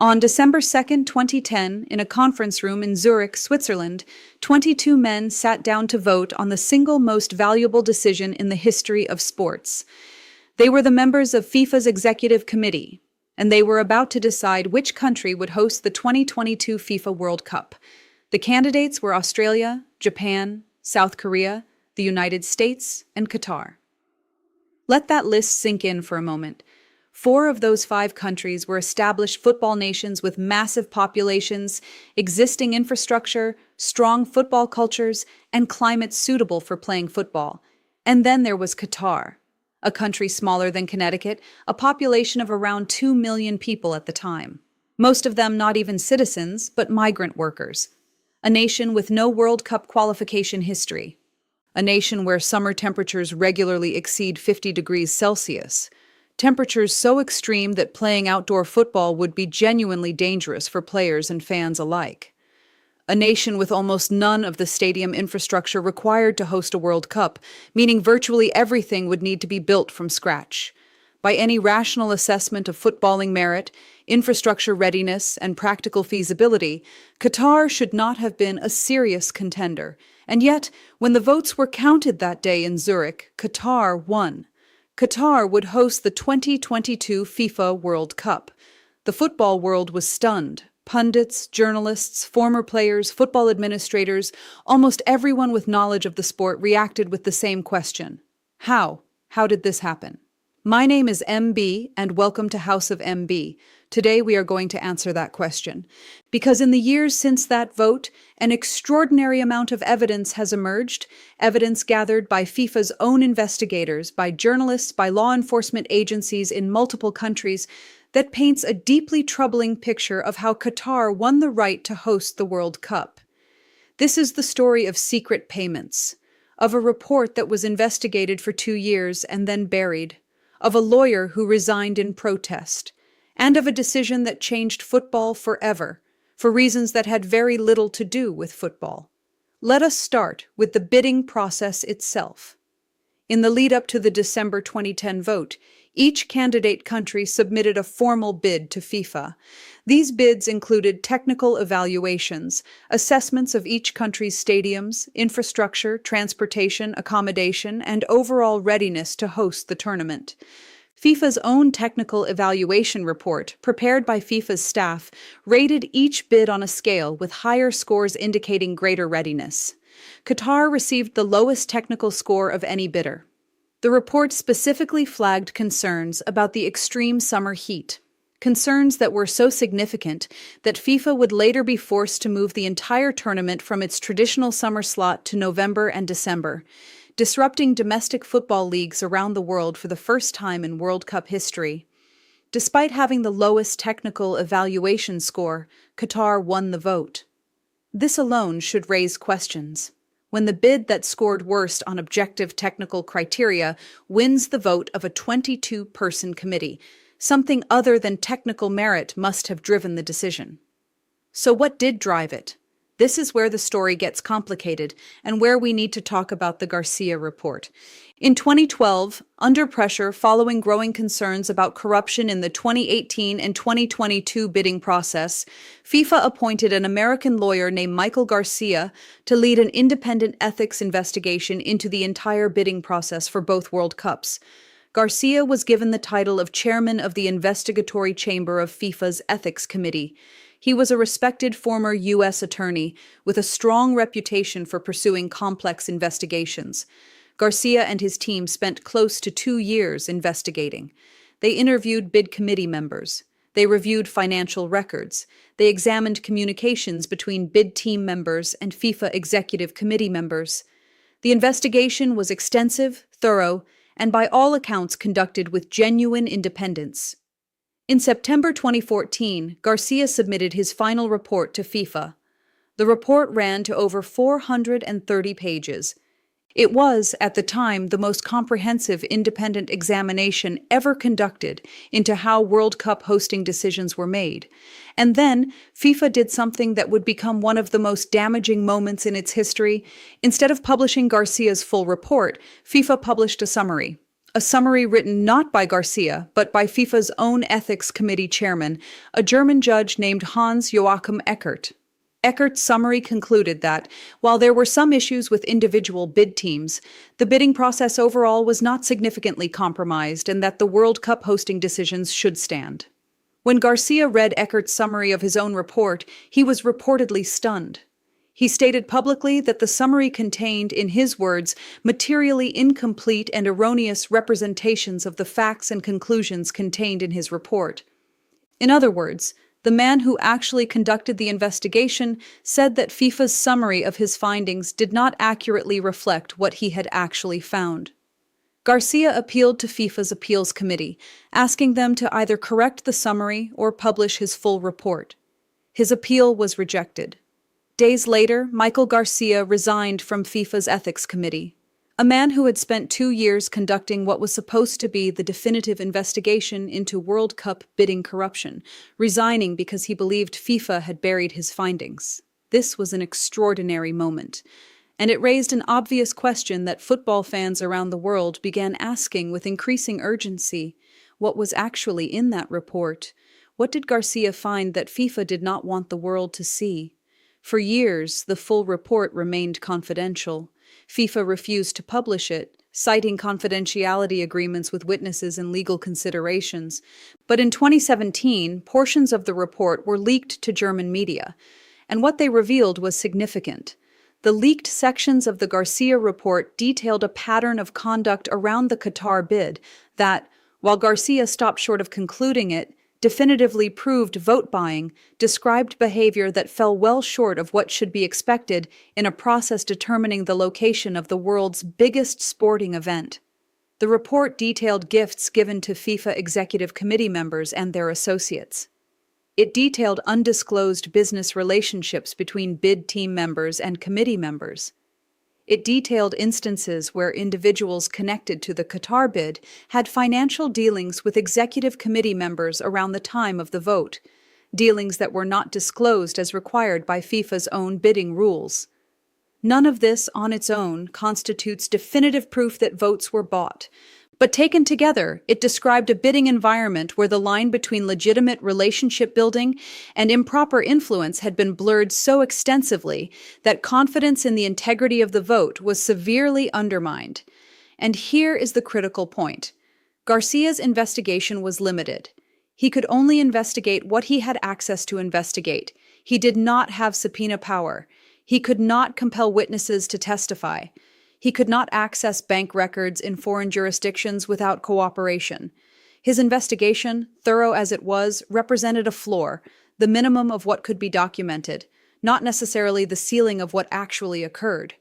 On December 2nd, 2010, in a conference room in Zurich, Switzerland, 22 men sat down to vote on the single most valuable decision in the history of sports. They were the members of FIFA's executive committee, and they were about to decide which country would host the 2022 FIFA World Cup. The candidates were Australia, Japan, South Korea, the United States, and Qatar. Let that list sink in for a moment. 4 of those 5 countries were established football nations with massive populations, existing infrastructure, strong football cultures, and climates suitable for playing football. And then there was Qatar, a country smaller than Connecticut, a population of around 2 million people at the time. Most of them not even citizens, but migrant workers. A nation with no World Cup qualification history. A nation where summer temperatures regularly exceed 50 degrees Celsius. Temperatures so extreme that playing outdoor football would be genuinely dangerous for players and fans alike. A nation with almost none of the stadium infrastructure required to host a World Cup, meaning virtually everything would need to be built from scratch. By any rational assessment of footballing merit, infrastructure readiness, and practical feasibility, Qatar should not have been a serious contender. And yet, when the votes were counted that day in Zurich, Qatar won. Qatar would host the 2022 FIFA World Cup. The football world was stunned. Pundits, journalists, former players, football administrators, almost everyone with knowledge of the sport reacted with the same question. How? How did this happen? My name is MB, and welcome to House of MB. Today we are going to answer that question. Because in the years since that vote, an extraordinary amount of evidence has emerged, evidence gathered by FIFA's own investigators, by journalists, by law enforcement agencies in multiple countries, that paints a deeply troubling picture of how Qatar won the right to host the World Cup. This is the story of secret payments, of a report that was investigated for 2 years and then buried, of a lawyer who resigned in protest, and of a decision that changed football forever, for reasons that had very little to do with football. Let us start with the bidding process itself. In the lead-up to the December 2010 vote, each candidate country submitted a formal bid to FIFA. These bids included technical evaluations, assessments of each country's stadiums, infrastructure, transportation, accommodation, and overall readiness to host the tournament. FIFA's own technical evaluation report, prepared by FIFA's staff, rated each bid on a scale with higher scores indicating greater readiness. Qatar received the lowest technical score of any bidder. The report specifically flagged concerns about the extreme summer heat, concerns that were so significant that FIFA would later be forced to move the entire tournament from its traditional summer slot to November and December, disrupting domestic football leagues around the world for the first time in World Cup history. Despite having the lowest technical evaluation score, Qatar won the vote. This alone should raise questions. When the bid that scored worst on objective technical criteria wins the vote of a 22-person committee, something other than technical merit must have driven the decision. So what did drive it? This is where the story gets complicated and where we need to talk about the Garcia Report. In 2012, under pressure following growing concerns about corruption in the 2018 and 2022 bidding process, FIFA appointed an American lawyer named Michael Garcia to lead an independent ethics investigation into the entire bidding process for both World Cups. Garcia was given the title of chairman of the investigatory chamber of FIFA's Ethics Committee. He was a respected former U.S. attorney with a strong reputation for pursuing complex investigations. Garcia and his team spent close to 2 years investigating. They interviewed bid committee members. They reviewed financial records. They examined communications between bid team members and FIFA executive committee members. The investigation was extensive, thorough, and by all accounts conducted with genuine independence. In September 2014, Garcia submitted his final report to FIFA. The report ran to over 430 pages. It was, at the time, the most comprehensive independent examination ever conducted into how World Cup hosting decisions were made. And then, FIFA did something that would become one of the most damaging moments in its history. Instead of publishing Garcia's full report, FIFA published a summary. A summary written not by Garcia, but by FIFA's own ethics committee chairman, a German judge named Hans Joachim Eckert. Eckert's summary concluded that, while there were some issues with individual bid teams, the bidding process overall was not significantly compromised and that the World Cup hosting decisions should stand. When Garcia read Eckert's summary of his own report, he was reportedly stunned. He stated publicly that the summary contained, in his words, materially incomplete and erroneous representations of the facts and conclusions contained in his report. In other words, the man who actually conducted the investigation said that FIFA's summary of his findings did not accurately reflect what he had actually found. Garcia appealed to FIFA's appeals committee, asking them to either correct the summary or publish his full report. His appeal was rejected. Days later, Michael Garcia resigned from FIFA's ethics committee. A man who had spent 2 years conducting what was supposed to be the definitive investigation into World Cup bidding corruption, resigning because he believed FIFA had buried his findings. This was an extraordinary moment, and it raised an obvious question that football fans around the world began asking with increasing urgency. What was actually in that report? What did Garcia find that FIFA did not want the world to see? For years, the full report remained confidential. FIFA refused to publish it, citing confidentiality agreements with witnesses and legal considerations. But in 2017, portions of the report were leaked to German media, and what they revealed was significant. The leaked sections of the Garcia report detailed a pattern of conduct around the Qatar bid that, while Garcia stopped short of concluding it, definitively proved vote buying, described behavior that fell well short of what should be expected in a process determining the location of the world's biggest sporting event. The report detailed gifts given to FIFA executive committee members and their associates. It detailed undisclosed business relationships between bid team members and committee members. It detailed instances where individuals connected to the Qatar bid had financial dealings with executive committee members around the time of the vote, dealings that were not disclosed as required by FIFA's own bidding rules. None of this on its own constitutes definitive proof that votes were bought, but taken together, it described a bidding environment where the line between legitimate relationship building and improper influence had been blurred so extensively that confidence in the integrity of the vote was severely undermined. And here is the critical point. Garcia's investigation was limited. He could only investigate what he had access to investigate. He did not have subpoena power. He could not compel witnesses to testify. He could not access bank records in foreign jurisdictions without cooperation. His investigation, thorough as it was, represented a floor, the minimum of what could be documented, not necessarily the ceiling of what actually occurred.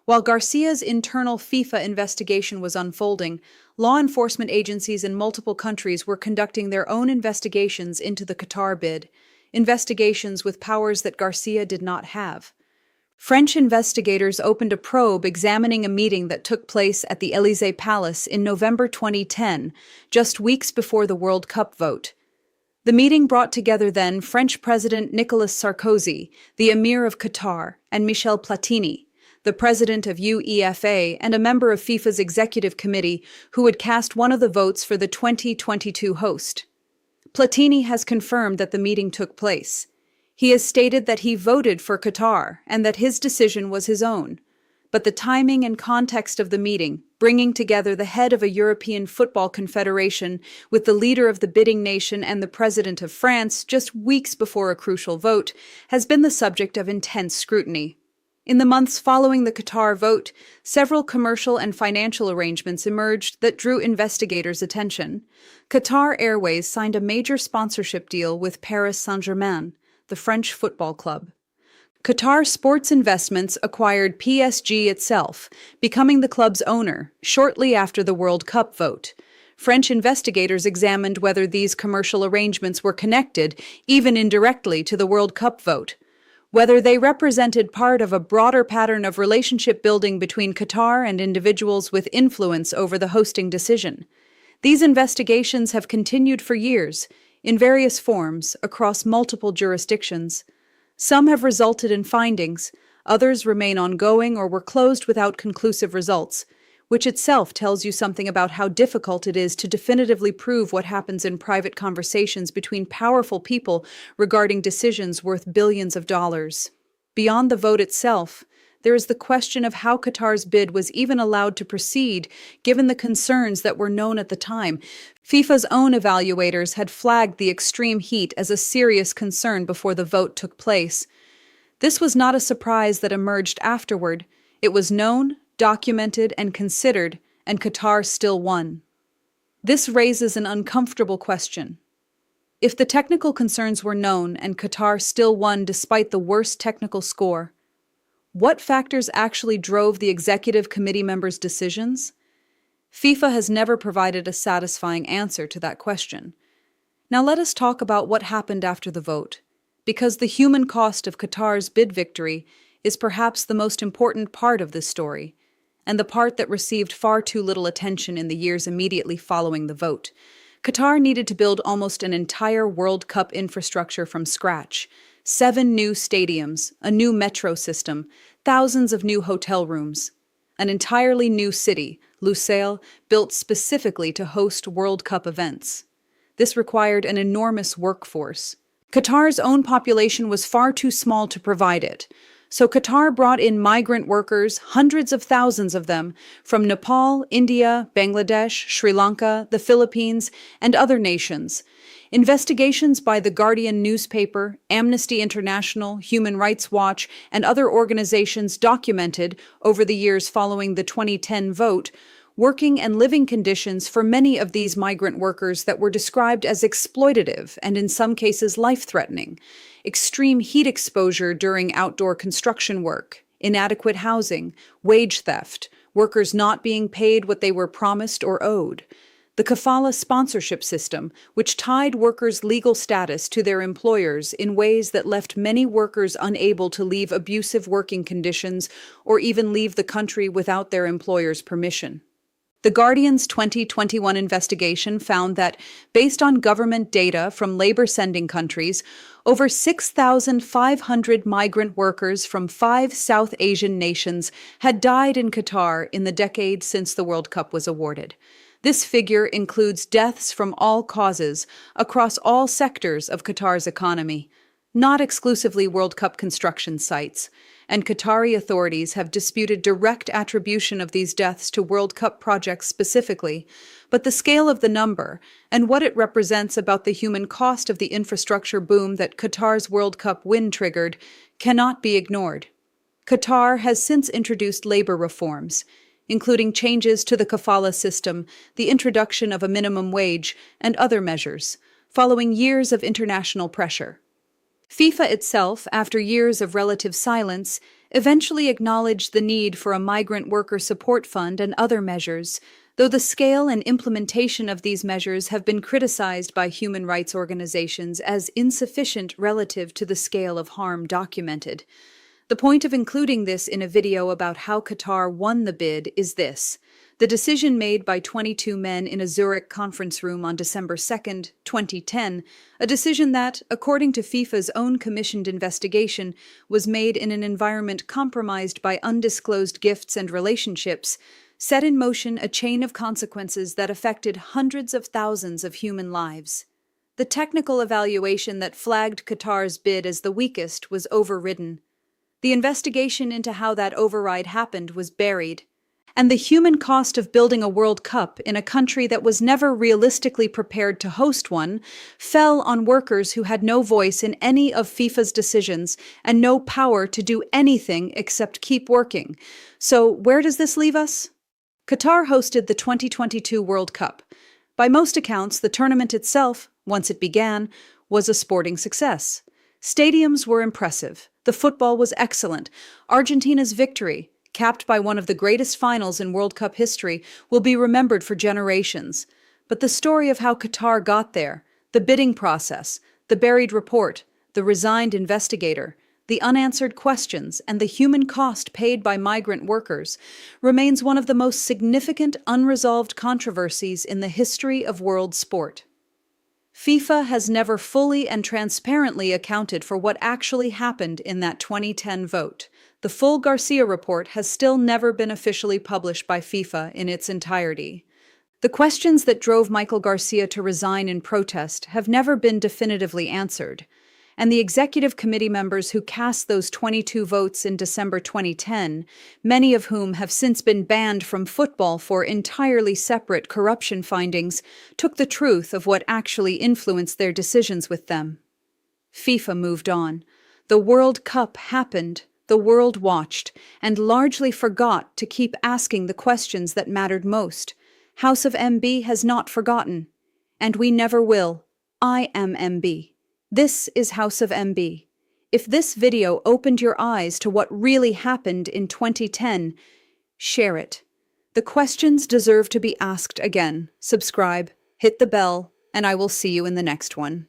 While Garcia's internal FIFA investigation was unfolding, law enforcement agencies in multiple countries were conducting their own investigations into the Qatar bid, investigations with powers that Garcia did not have. French investigators opened a probe examining a meeting that took place at the Élysée Palace in November 2010, just weeks before the World Cup vote. The meeting brought together then French President Nicolas Sarkozy, the Emir of Qatar, and Michel Platini, the president of UEFA and a member of FIFA's executive committee who would cast one of the votes for the 2022 host. Platini has confirmed that the meeting took place. He has stated that he voted for Qatar and that his decision was his own. But the timing and context of the meeting, bringing together the head of a European Football Confederation with the leader of the bidding nation and the president of France just weeks before a crucial vote, has been the subject of intense scrutiny. In the months following the Qatar vote, several commercial and financial arrangements emerged that drew investigators' attention. Qatar Airways signed a major sponsorship deal with Paris Saint-Germain, the French football club. Qatar Sports Investments acquired PSG itself, becoming the club's owner, shortly after the World Cup vote. French investigators examined whether these commercial arrangements were connected, even indirectly, to the World Cup vote, whether they represented part of a broader pattern of relationship building between Qatar and individuals with influence over the hosting decision. These investigations have continued for years, in various forms, across multiple jurisdictions. Some have resulted in findings, others remain ongoing or were closed without conclusive results, which itself tells you something about how difficult it is to definitively prove what happens in private conversations between powerful people regarding decisions worth billions of dollars. Beyond the vote itself, there is the question of how Qatar's bid was even allowed to proceed, given the concerns that were known at the time. FIFA's own evaluators had flagged the extreme heat as a serious concern before the vote took place. This was not a surprise that emerged afterward. It was known, documented, and considered, and Qatar still won. This raises an uncomfortable question. If the technical concerns were known and Qatar still won despite the worst technical score, what factors actually drove the executive committee members' decisions? FIFA has never provided a satisfying answer to that question. Now let us talk about what happened after the vote, because the human cost of Qatar's bid victory is perhaps the most important part of this story, and the part that received far too little attention in the years immediately following the vote. Qatar needed to build almost an entire World Cup infrastructure from scratch. 7 new stadiums, a new metro system, thousands of new hotel rooms, an entirely new city, Lusail, built specifically to host World Cup events. This required an enormous workforce. Qatar's own population was far too small to provide it, so Qatar brought in migrant workers, hundreds of thousands of them, from Nepal, India, Bangladesh, Sri Lanka, the Philippines, and other nations. Investigations by The Guardian newspaper, Amnesty International, Human Rights Watch, and other organizations documented, over the years following the 2010 vote, working and living conditions for many of these migrant workers that were described as exploitative and in some cases life-threatening. Extreme heat exposure during outdoor construction work, inadequate housing, wage theft, workers not being paid what they were promised or owed. The kafala sponsorship system, which tied workers' legal status to their employers in ways that left many workers unable to leave abusive working conditions or even leave the country without their employer's permission. The Guardian's 2021 investigation found that, based on government data from labor-sending countries, over 6,500 migrant workers from 5 South Asian nations had died in Qatar in the decade since the World Cup was awarded. This figure includes deaths from all causes across all sectors of Qatar's economy, not exclusively World Cup construction sites, and Qatari authorities have disputed direct attribution of these deaths to World Cup projects specifically, but the scale of the number and what it represents about the human cost of the infrastructure boom that Qatar's World Cup win triggered cannot be ignored. Qatar has since introduced labor reforms, including changes to the kafala system, the introduction of a minimum wage, and other measures, following years of international pressure. FIFA itself, after years of relative silence, eventually acknowledged the need for a migrant worker support fund and other measures, though the scale and implementation of these measures have been criticized by human rights organizations as insufficient relative to the scale of harm documented. The point of including this in a video about how Qatar won the bid is this: the decision made by 22 men in a Zurich conference room on December 2, 2010, a decision that, according to FIFA's own commissioned investigation, was made in an environment compromised by undisclosed gifts and relationships, set in motion a chain of consequences that affected hundreds of thousands of human lives. The technical evaluation that flagged Qatar's bid as the weakest was overridden. The investigation into how that override happened was buried, and the human cost of building a World Cup in a country that was never realistically prepared to host one fell on workers who had no voice in any of FIFA's decisions and no power to do anything except keep working. So where does this leave us? Qatar hosted the 2022 World Cup. By most accounts, the tournament itself, once it began, was a sporting success. Stadiums were impressive. The football was excellent. Argentina's victory, capped by one of the greatest finals in World Cup history, will be remembered for generations. But the story of how Qatar got there, the bidding process, the buried report, the resigned investigator, the unanswered questions, and the human cost paid by migrant workers, remains one of the most significant unresolved controversies in the history of world sport. FIFA has never fully and transparently accounted for what actually happened in that 2010 vote. The full Garcia Report has still never been officially published by FIFA in its entirety. The questions that drove Michael Garcia to resign in protest have never been definitively answered, and the executive committee members who cast those 22 votes in December 2010, many of whom have since been banned from football for entirely separate corruption findings, took the truth of what actually influenced their decisions with them. FIFA moved on. The World Cup happened, the world watched, and largely forgot to keep asking the questions that mattered most. House of MB has not forgotten, and we never will. I am MB. This is House of MB. If this video opened your eyes to what really happened in 2010, share it. The questions deserve to be asked again. Subscribe, hit the bell, and I will see you in the next one.